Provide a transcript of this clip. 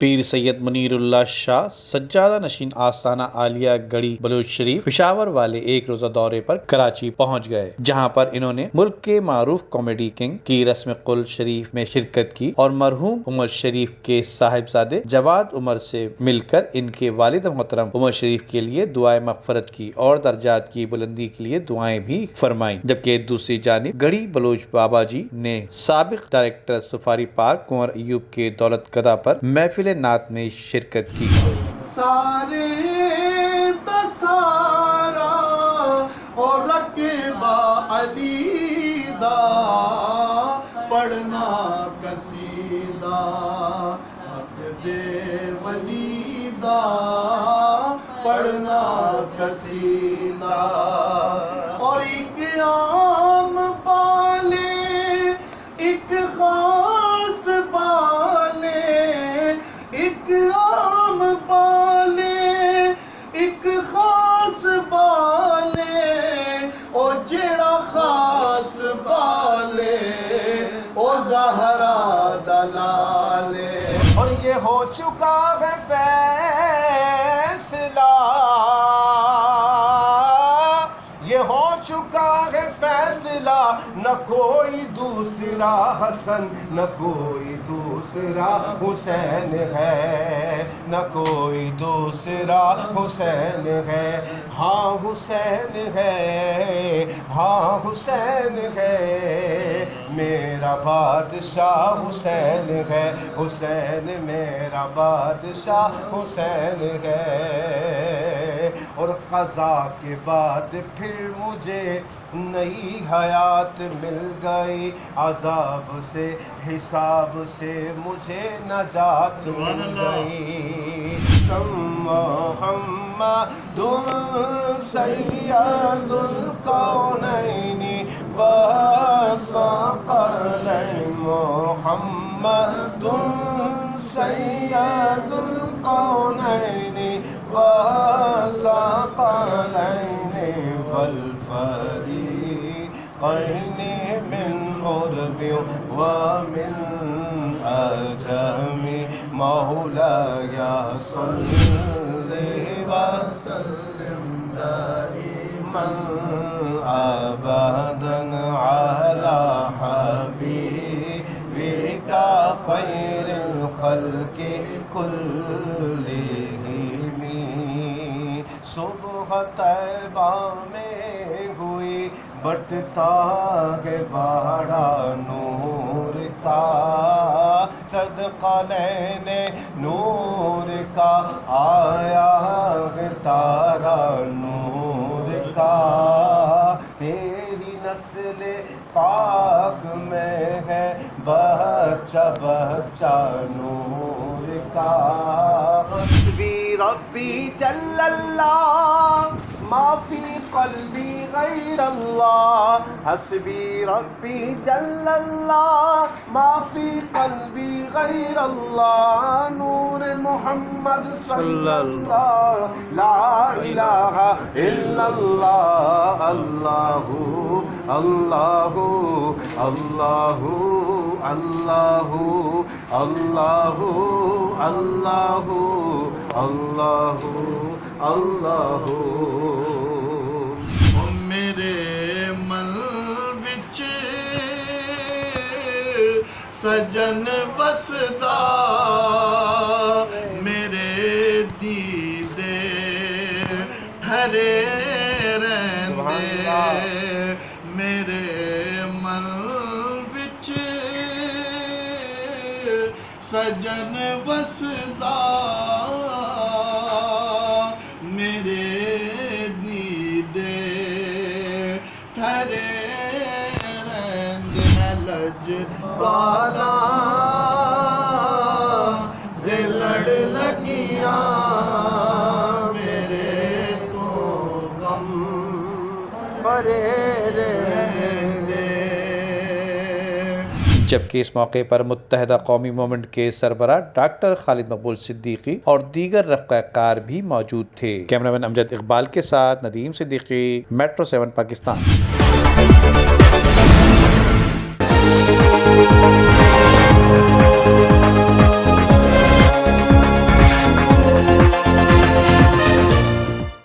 پیر سید منیر اللہ شاہ سجادہ نشین آستانہ عالیہ گڑھی بلوچ شریف پشاور والے ایک روزہ دورے پر کراچی پہنچ گئے، جہاں پر انہوں نے ملک کے معروف کامیڈی کنگ کی رسم قل شریف میں شرکت کی اور مرحوم عمر شریف کے صاحبزادے جواد عمر سے مل کر ان کے والد محترم عمر شریف کے لیے دعائے مغفرت کی اور درجات کی بلندی کے لیے دعائیں بھی فرمائیں، جبکہ دوسری جانب گڑھی بلوچ بابا جی نے سابق ڈائریکٹر سفاری پارک کنور ایوب کے دولت گدا پر محفل نعت میں شرکت کی۔ سارے تسارا اور رقبہ علی دا پڑھنا قصیدہ حق دے ولی دا پڑھنا قصیدہ اور ایک عام پالے ایک خاص پالے ایک عام پالے ایک خاص پالے او جیڑا خاص پالے او زہرا دلالے اور یہ ہو چکا ہے فیصلہ، یہ ہو چکا ہے فیصلہ، نہ کوئی دوسرا حسن نہ کوئی دوسرا حسین ہے، نہ کوئی دوسرا حسین ہے، ہاں حسین ہے، ہاں حسین ہے، میرا بادشاہ حسین ہے، حسین میرا بادشاہ حسین ہے۔ اور قضا کے بعد پھر مجھے نئی حیات مل گئی، عذاب سے حساب سے مجھے نجات مل گئی۔ محمد سید الکونین والثقلین، محمد سید الکونین والثقلین والفریقین من عرب ومن عجم، مولاي صل وسلم دائما ابدا على حبيبك خير الخلق كلهم۔ صبح طیبہ میں ہوئی بٹتا ہے باڑا نور کا، صدقہ لینے نور کا آیا ہے تارا نور کا، تیری نسل پاک میں ہے بچہ بچہ نور کا۔ حسبی ربی جل اللہ ما فی قلبی غیر اللہ، حسبی ربی جل اللہ ما فی قلبی غیر اللہ، نور محمد صلی اللہ لا الہ الا اللہ، اللہ اللہ اللہ اللہ اللہ اللہ اللہ اللہ۔ میرے من وچ سجن بسدا، میرے دیدے ٹھہرے رہندے، میرے من وچ سجن بسدا، میرے دیدے ٹھہرے رہندے، لج بالا دے لڑ لگیاں میرے تو غم بھرے رہندے۔ جبکہ اس موقع پر متحدہ قومی موومنٹ کے سربراہ ڈاکٹر خالد مقبول صدیقی اور دیگر رفقا کار بھی موجود تھے۔ کیمرامین امجد اقبال کے ساتھ ندیم صدیقی، میٹرو 7 پاکستان۔